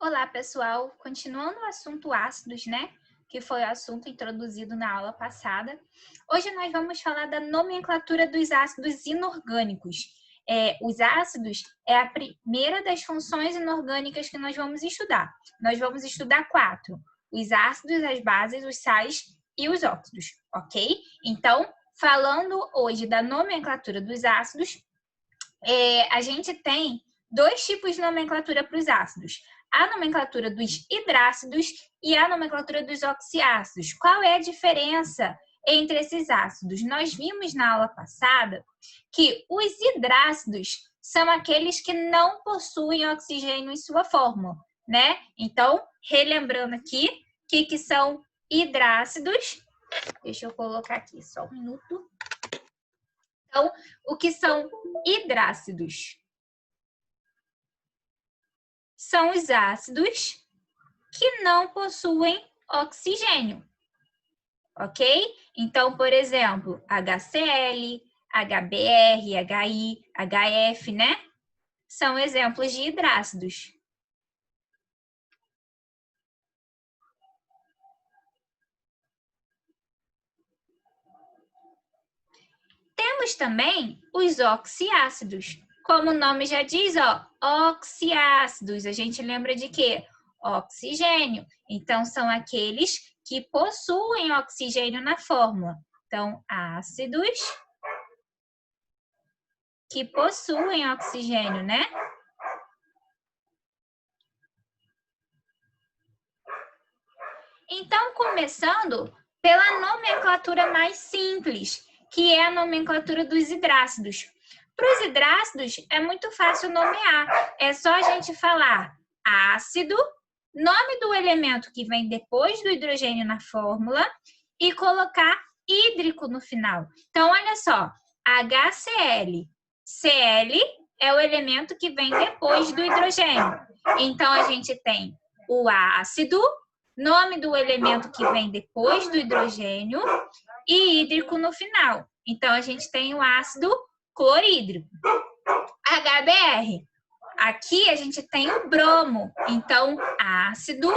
Olá, pessoal! Continuando o assunto ácidos, né? Que foi o assunto introduzido na aula passada. Hoje nós vamos falar da nomenclatura dos ácidos inorgânicos. Os ácidos é a primeira das funções inorgânicas que nós vamos estudar. Nós vamos estudar 4. Os ácidos, as bases, os sais e os óxidos, ok? Então, falando hoje da nomenclatura dos ácidos, a gente tem 2 tipos de nomenclatura para os ácidos. A nomenclatura dos hidrácidos e a nomenclatura dos oxiácidos. Qual é a diferença entre esses ácidos? Nós vimos na aula passada que os hidrácidos são aqueles que não possuem oxigênio em sua fórmula, né? Então, relembrando aqui, o que são hidrácidos? Deixa eu colocar aqui só um minuto. Então, o que são hidrácidos? São os ácidos que não possuem oxigênio, ok? Então, por exemplo, HCl, HBr, HI, HF, né? São exemplos de hidrácidos. Temos também os oxiácidos. Como o nome já diz, ó, oxiácidos. A gente lembra de quê? Oxigênio. Então, são aqueles que possuem oxigênio na fórmula. Então, ácidos que possuem oxigênio, né? Então, começando pela nomenclatura mais simples, que é a nomenclatura dos hidrácidos. Para os hidrácidos, é muito fácil nomear. É só a gente falar ácido, nome do elemento que vem depois do hidrogênio na fórmula e colocar hídrico no final. Então, olha só, HCl. Cl é o elemento que vem depois do hidrogênio. Então, a gente tem o ácido, nome do elemento que vem depois do hidrogênio e hídrico no final. Então, a gente tem o ácido clorídrico. HBr. Aqui a gente tem o bromo. Então, ácido,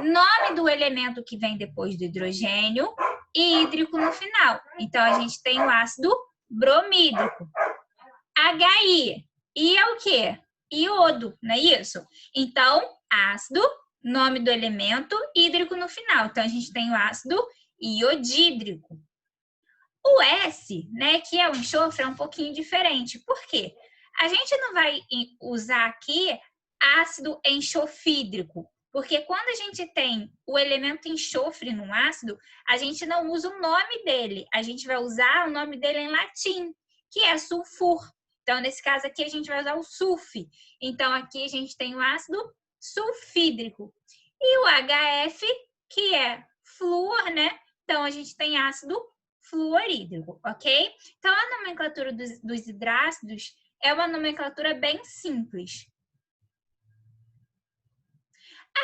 nome do elemento que vem depois do hidrogênio e hídrico no final. Então, a gente tem o ácido bromídrico. HI. I é o quê? Iodo, não é isso? Então, ácido, nome do elemento, hídrico no final. Então, a gente tem o ácido iodídrico. O S, né, que é o enxofre, é um pouquinho diferente. Por quê? A gente não vai usar aqui ácido enxofídrico, porque quando a gente tem o elemento enxofre num ácido, a gente não usa o nome dele, a gente vai usar o nome dele em latim, que é sulfur. Então, nesse caso aqui, a gente vai usar o sulf. Então, aqui a gente tem o ácido sulfídrico. E o HF, que é flúor, né? Então, a gente tem ácido fluorídrico, ok? Então, a nomenclatura dos hidrácidos é uma nomenclatura bem simples.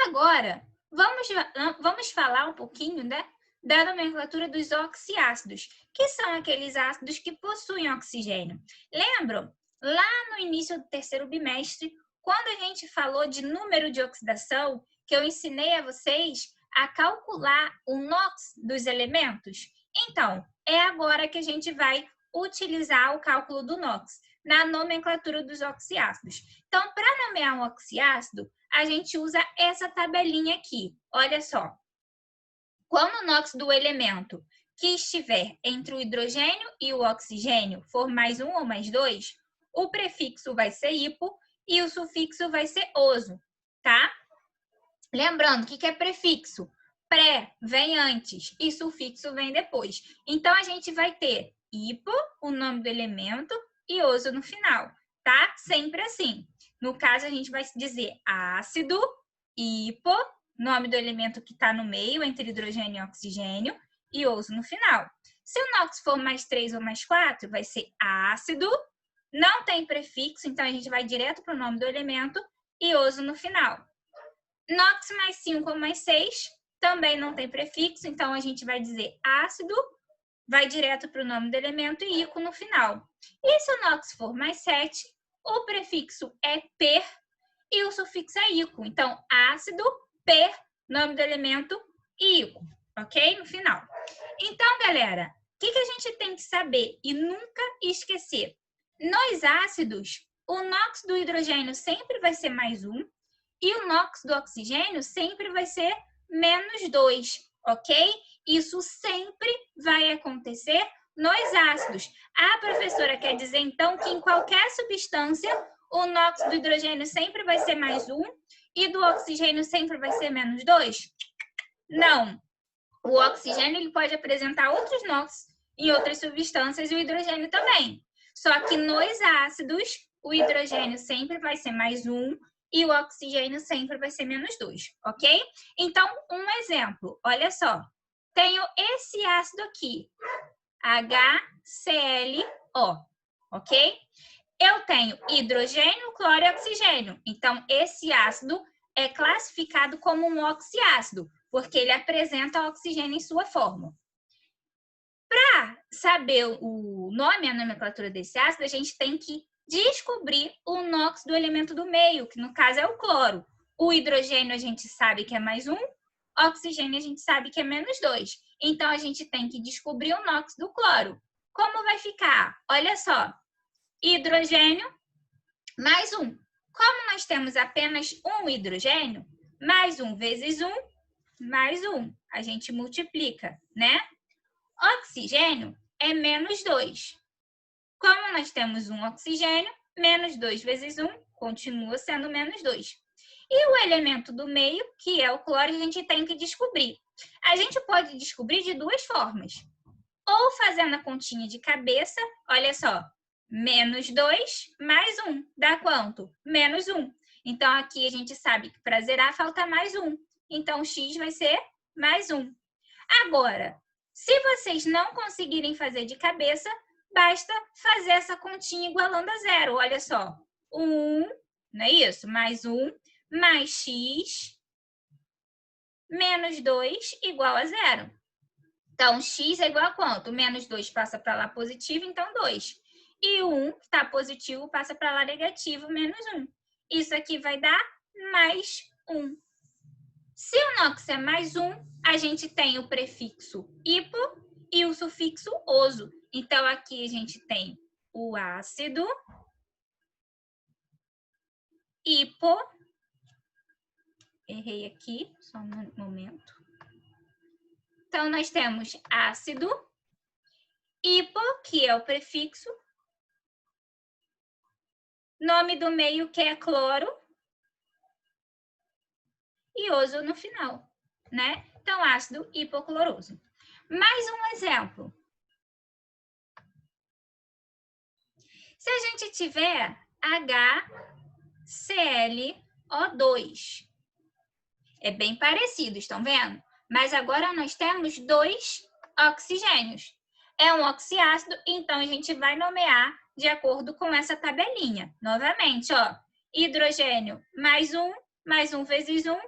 Agora, vamos falar um pouquinho, né, da nomenclatura dos oxiácidos, que são aqueles ácidos que possuem oxigênio. Lembram? Lá no início do terceiro bimestre, quando a gente falou de número de oxidação, que eu ensinei a vocês a calcular o NOx dos elementos? Então, é agora que a gente vai utilizar o cálculo do NOx na nomenclatura dos oxiácidos. Então, para nomear um oxiácido, a gente usa essa tabelinha aqui. Olha só. Quando o NOx do elemento que estiver entre o hidrogênio e o oxigênio for mais 1 ou mais 2, o prefixo vai ser hipo e o sufixo vai ser oso, tá? Lembrando, o que é prefixo? Pré vem antes e sufixo vem depois. Então, a gente vai ter hipo, o nome do elemento, e oso no final, tá? Sempre assim. No caso, a gente vai dizer ácido, hipo, nome do elemento que está no meio, entre hidrogênio e oxigênio, e oso no final. Se o NOx for mais 3 ou mais 4, vai ser ácido, não tem prefixo, então a gente vai direto para o nome do elemento, e oso no final. NOx mais 5 ou mais 6, também não tem prefixo, então a gente vai dizer ácido, vai direto para o nome do elemento e ico no final. E se o NOx for mais 7, o prefixo é per e o sufixo é ico. Então, ácido, per, nome do elemento, ico, ok? No final. Então, galera, o que a gente tem que saber e nunca esquecer? Nos ácidos, o NOx do hidrogênio sempre vai ser mais 1 e o NOx do oxigênio sempre vai ser menos 2, ok? Isso sempre vai acontecer nos ácidos. A professora quer dizer, então, que em qualquer substância, o NOx do hidrogênio sempre vai ser mais 1 e do oxigênio sempre vai ser menos 2? Não. O oxigênio ele pode apresentar outros NOx em outras substâncias e o hidrogênio também. Só que nos ácidos, o hidrogênio sempre vai ser mais 1 e o oxigênio sempre vai ser menos 2, ok? Então, um exemplo, olha só. Tenho esse ácido aqui, HClO, ok? Eu tenho hidrogênio, cloro e oxigênio. Então, esse ácido é classificado como um oxiácido, porque ele apresenta oxigênio em sua fórmula. Para saber o nome, a nomenclatura desse ácido, a gente tem que descobrir o NOx do elemento do meio, que no caso é o cloro. O hidrogênio a gente sabe que é mais 1, oxigênio a gente sabe que é menos 2. Então, a gente tem que descobrir o NOx do cloro. Como vai ficar? Olha só, hidrogênio mais 1. Como nós temos apenas um hidrogênio, mais 1 vezes 1, mais 1. A gente multiplica, né? Oxigênio é menos 2. Como nós temos um oxigênio, menos 2 vezes 1 continua sendo menos 2. E o elemento do meio, que é o cloro, a gente tem que descobrir. A gente pode descobrir de duas formas. Ou fazendo a continha de cabeça, olha só, menos 2 mais 1 dá quanto? Menos 1. Então, aqui a gente sabe que para zerar falta mais 1. Então, x vai ser mais 1. Agora, se vocês não conseguirem fazer de cabeça, basta fazer essa continha igualando a zero. Olha só, 1, não é isso? Mais 1, mais x, menos 2 igual a zero. Então, x é igual a quanto? Menos 2 passa para lá positivo, então 2. E 1, que está positivo, passa para lá negativo, menos 1. Isso aqui vai dar mais 1. Se o NOx é mais 1, a gente tem o prefixo hipo e o sufixo oso. Então, aqui a gente tem o ácido, hipo, errei aqui, só um momento. Então, nós temos ácido, hipo, que é o prefixo, nome do meio, que é cloro, e oso no final, né? Então, ácido hipocloroso. Mais um exemplo. Se a gente tiver HClO2, é bem parecido, estão vendo? Mas agora nós temos 2 oxigênios. É um oxiácido, então a gente vai nomear de acordo com essa tabelinha. Novamente, ó, hidrogênio mais 1 vezes 1,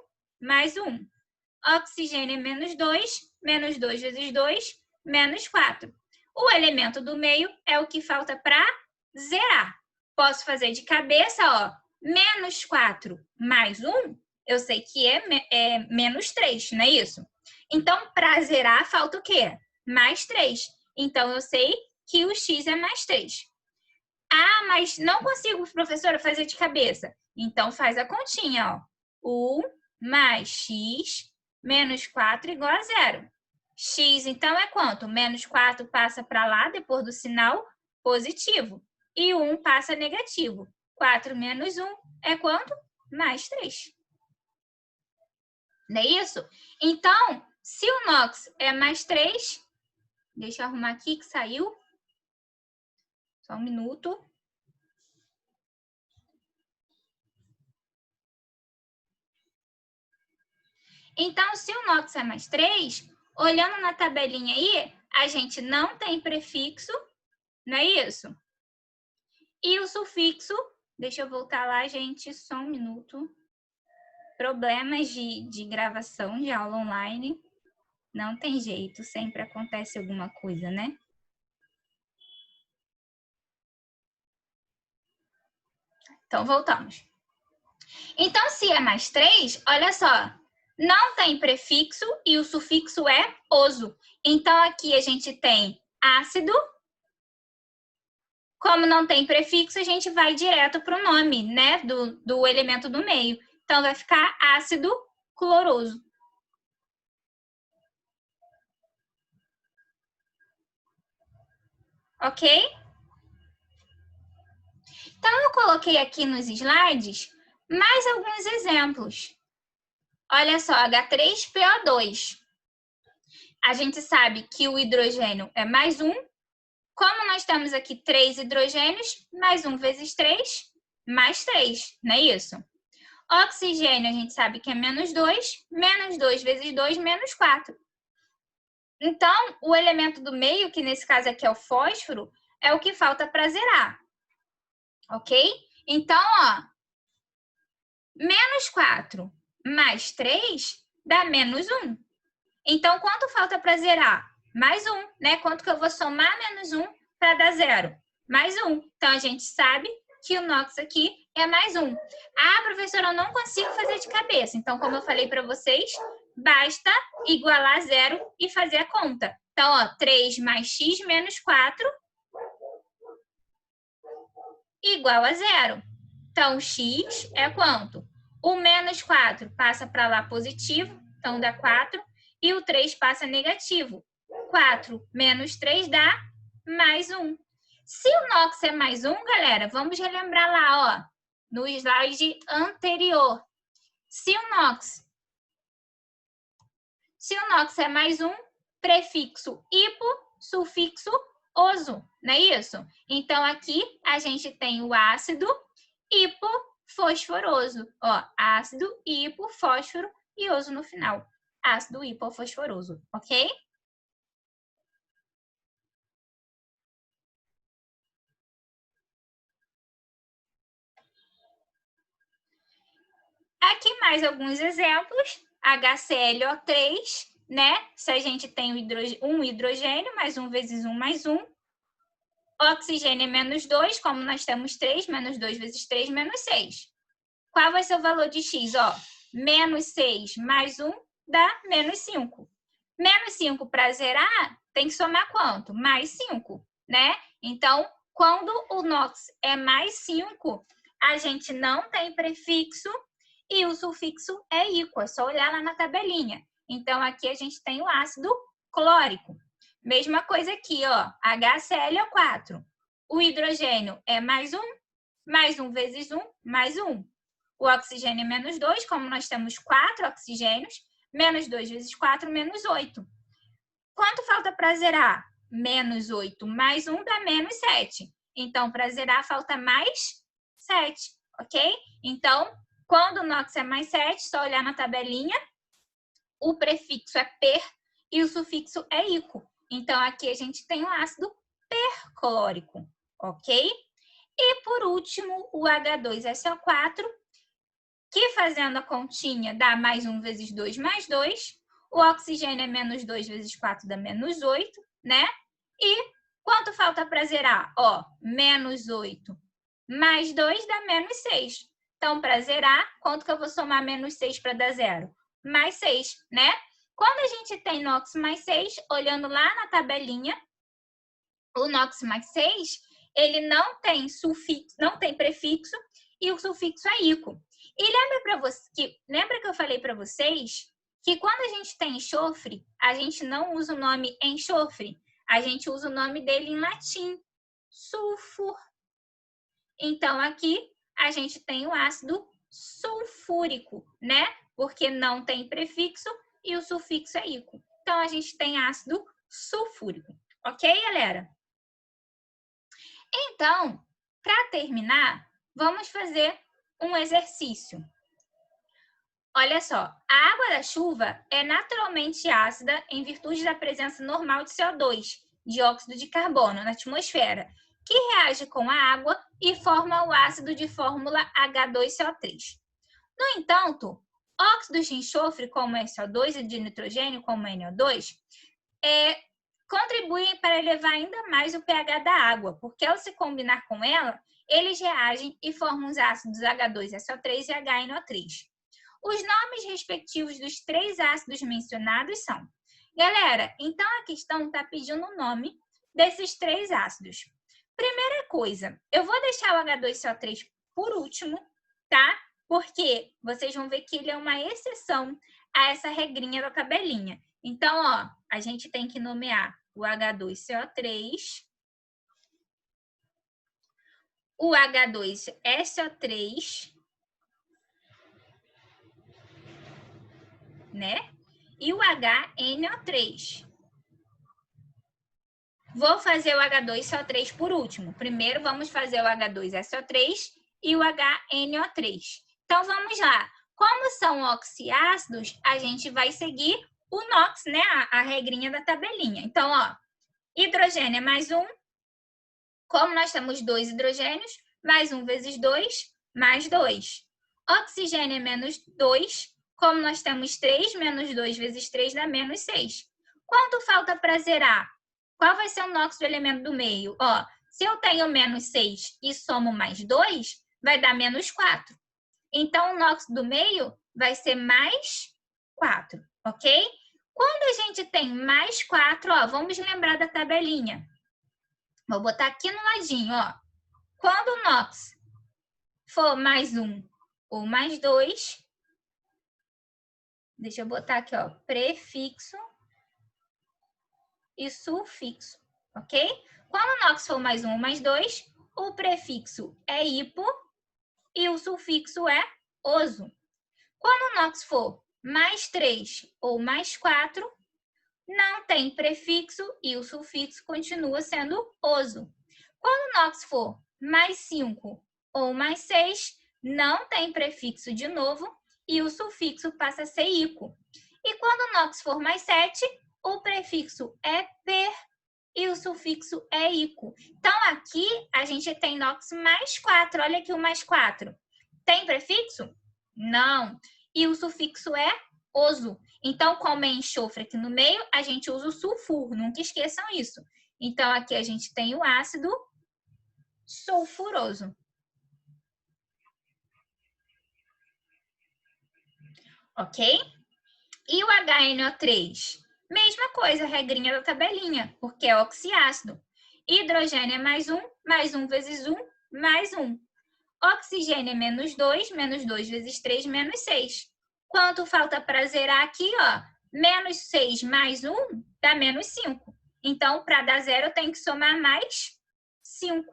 mais 1. Oxigênio é menos 2 vezes 2, menos 4. O elemento do meio é o que falta para zerar. Posso fazer de cabeça, ó, menos 4 mais 1, eu sei que é menos 3, não é isso? Então, para zerar, falta o quê? Mais 3. Então, eu sei que o x é mais 3. Ah, mas não consigo, professora, fazer de cabeça. Então, faz a continha, ó. 1 mais x menos 4 igual a 0. X, então, é quanto? Menos 4 passa para lá, depois do sinal positivo. E 1 passa negativo. 4 menos 1 é quanto? Mais 3. Não é isso? Então, se o NOx é mais 3, deixa eu arrumar aqui que saiu. Só um minuto. Então, se o NOx é mais 3, olhando na tabelinha aí, a gente não tem prefixo, não é isso? E o sufixo, deixa eu voltar lá, gente, só um minuto. Problemas de gravação de aula online. Não tem jeito, sempre acontece alguma coisa, né? Então, voltamos. Então, se é mais 3, olha só, não tem prefixo e o sufixo é oso. Então, aqui a gente tem ácido. Como não tem prefixo, a gente vai direto para o nome, né, do elemento do meio. Então, vai ficar ácido cloroso. Ok? Então, eu coloquei aqui nos slides mais alguns exemplos. Olha só, H3PO2. A gente sabe que o hidrogênio é mais 1. Como nós temos aqui 3 hidrogênios, mais 1 vezes 3, mais 3, não é isso? Oxigênio, a gente sabe que é menos 2, menos 2 vezes 2, menos 4. Então, o elemento do meio, que nesse caso aqui é o fósforo, é o que falta para zerar. Ok? Então, ó, menos 4 mais 3 dá menos 1. Então, quanto falta para zerar? Mais 1, né? Quanto que eu vou somar menos 1 para dar 0? Mais 1. Então, a gente sabe que o NOx aqui é mais 1. Ah, professora, eu não consigo fazer de cabeça. Então, como eu falei para vocês, basta igualar 0 e fazer a conta. Então, ó, 3 mais x menos 4 igual a 0. Então, x é quanto? O menos 4 passa para lá positivo, então dá 4. E o 3 passa negativo. 4 menos 3 dá mais 1. Se o NOx é mais 1, galera, vamos relembrar lá, ó, no slide anterior. Se o NOx é mais 1, prefixo hipo, sufixo oso, não é isso? Então, aqui a gente tem o ácido hipofosforoso. Ó, ácido, hipo, fósforo e oso no final. Ácido hipofosforoso, ok? Aqui mais alguns exemplos. HClO3, né? Se a gente tem um hidrogênio, mais 1 vezes 1 mais 1. Oxigênio é menos 2, como nós temos 3, menos 2 vezes 3, menos 6. Qual vai ser o valor de x? Ó, menos 6 mais 1 dá menos 5. Menos 5 para zerar, tem que somar quanto? Mais 5, né? Então, quando o NOx é mais 5, a gente não tem prefixo e o sufixo é íquo. É só olhar lá na tabelinha. Então, aqui a gente tem o ácido clórico. Mesma coisa aqui, ó, HClO4. O hidrogênio é mais 1 vezes 1, mais 1. O oxigênio é menos 2, como nós temos 4 oxigênios, menos 2 vezes 4, menos 8. Quanto falta para zerar? Menos 8 mais 1 dá menos 7. Então, para zerar, falta mais 7, ok? Então, quando o NOx é mais 7, só olhar na tabelinha, o prefixo é per e o sufixo é ico. Então, aqui a gente tem o ácido perclórico, ok? E, por último, o H2SO4, que fazendo a continha dá mais 1 vezes 2 mais 2. O oxigênio é menos 2 vezes 4 dá menos 8, né? E quanto falta para zerar? Ó, menos 8 mais 2 dá menos 6. Então, para zerar, quanto que eu vou somar menos 6 para dar zero? Mais 6, né? Quando a gente tem NOx mais 6, olhando lá na tabelinha, o NOx mais 6, ele não tem sufixo, não tem prefixo e o sufixo é ico. E lembra que eu falei para vocês que quando a gente tem enxofre, a gente não usa o nome enxofre, a gente usa o nome dele em latim, sulfur. Então, aqui a gente tem o ácido sulfúrico, né? Porque não tem prefixo e o sufixo é ico. Então, a gente tem ácido sulfúrico. Ok, galera? Então, para terminar, vamos fazer um exercício. Olha só, a água da chuva é naturalmente ácida em virtude da presença normal de CO2, dióxido de carbono, na atmosfera, que reage com a água e forma o ácido de fórmula H2CO3. No entanto, óxidos de enxofre, como SO2, e de nitrogênio, como NO2, contribuem para elevar ainda mais o pH da água, porque ao se combinar com ela, eles reagem e formam os ácidos H2SO3 e HNO3. Os nomes respectivos dos 3 ácidos mencionados são... Galera, então a questão está pedindo o nome desses 3 ácidos. Primeira coisa, eu vou deixar o H2SO3 por último, tá? Porque vocês vão ver que ele é uma exceção a essa regrinha da tabelinha. Então, ó, a gente tem que nomear o H2CO3, o H2SO3, né? E o HNO3. Vou fazer o H2SO3 por último. Primeiro, vamos fazer o H2SO3 e o HNO3. Então, vamos lá. Como são oxiácidos, a gente vai seguir o NOx, né? A regrinha da tabelinha. Então, ó, hidrogênio é mais 1. Como nós temos 2 hidrogênios, mais 1 vezes 2, mais 2. Oxigênio é menos 2. Como nós temos 3, menos 2 vezes 3 dá menos 6. Quanto falta para zerar? Qual vai ser o NOx do elemento do meio? Ó, se eu tenho menos 6 e somo mais 2, vai dar menos 4. Então, o NOx do meio vai ser mais 4, ok? Quando a gente tem mais 4, ó, vamos lembrar da tabelinha. Vou botar aqui no ladinho, ó. Quando o NOx for mais 1 ou mais 2, deixa eu botar aqui, ó, prefixo e sufixo, ok? Quando o NOx for mais 1 ou mais 2, o prefixo é hipo e o sufixo é oso. Quando o NOx for mais 3 ou mais 4, não tem prefixo e o sufixo continua sendo oso. Quando o NOx for mais 5 ou mais 6, não tem prefixo de novo e o sufixo passa a ser ico. E quando o NOx for mais 7, o prefixo é per e o sufixo é ico. Então, aqui a gente tem NOx mais 4. Olha aqui o mais 4. Tem prefixo? Não. E o sufixo é oso. Então, como é enxofre aqui no meio, a gente usa o sulfuro. Nunca esqueçam isso. Então, aqui a gente tem o ácido sulfuroso. Ok? E o HNO3? Mesma coisa, regrinha da tabelinha, porque é oxiácido. Hidrogênio é mais 1 vezes 1, mais 1. Oxigênio é menos 2 vezes 3, menos 6. Quanto falta para zerar aqui, ó? Menos 6 mais 1 dá menos 5. Então, para dar zero, eu tenho que somar mais 5.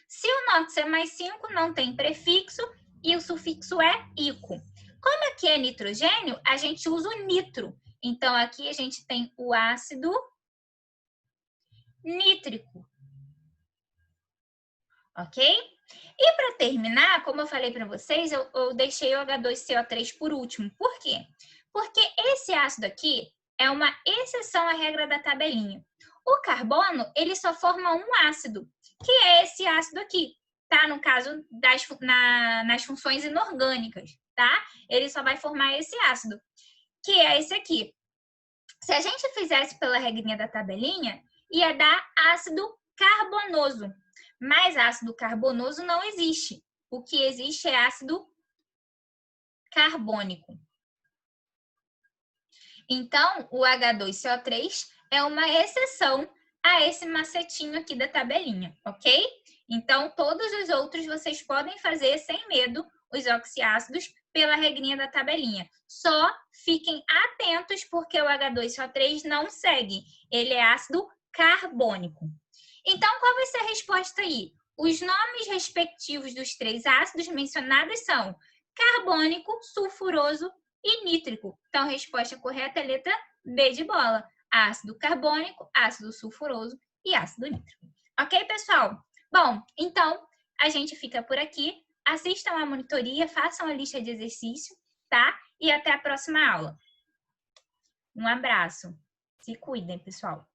Se o NOx é mais 5, não tem prefixo e o sufixo é ico. Como aqui é nitrogênio, a gente usa o nitro. Então, aqui a gente tem o ácido nítrico. Ok? E para terminar, como eu falei para vocês, eu deixei o H2CO3 por último. Por quê? Porque esse ácido aqui é uma exceção à regra da tabelinha. O carbono, ele só forma um ácido, que é esse ácido aqui, tá? No caso nas funções inorgânicas, tá? Ele só vai formar esse ácido, que é esse aqui. Se a gente fizesse pela regrinha da tabelinha, ia dar ácido carbonoso. Mas ácido carbonoso não existe. O que existe é ácido carbônico. Então, o H2CO3 é uma exceção a esse macetinho aqui da tabelinha, ok? Então, todos os outros vocês podem fazer sem medo, os oxiácidos, pela regrinha da tabelinha. Só fiquem atentos porque o H2CO3 não segue. Ele é ácido carbônico. Então, qual vai ser a resposta aí? Os nomes respectivos dos 3 ácidos mencionados são carbônico, sulfuroso e nítrico. Então, a resposta correta é a letra B de bola. Ácido carbônico, ácido sulfuroso e ácido nítrico. Ok, pessoal? Bom, então, a gente fica por aqui. Assistam a monitoria, façam a lista de exercício, tá? E até a próxima aula. Um abraço. Se cuidem, pessoal.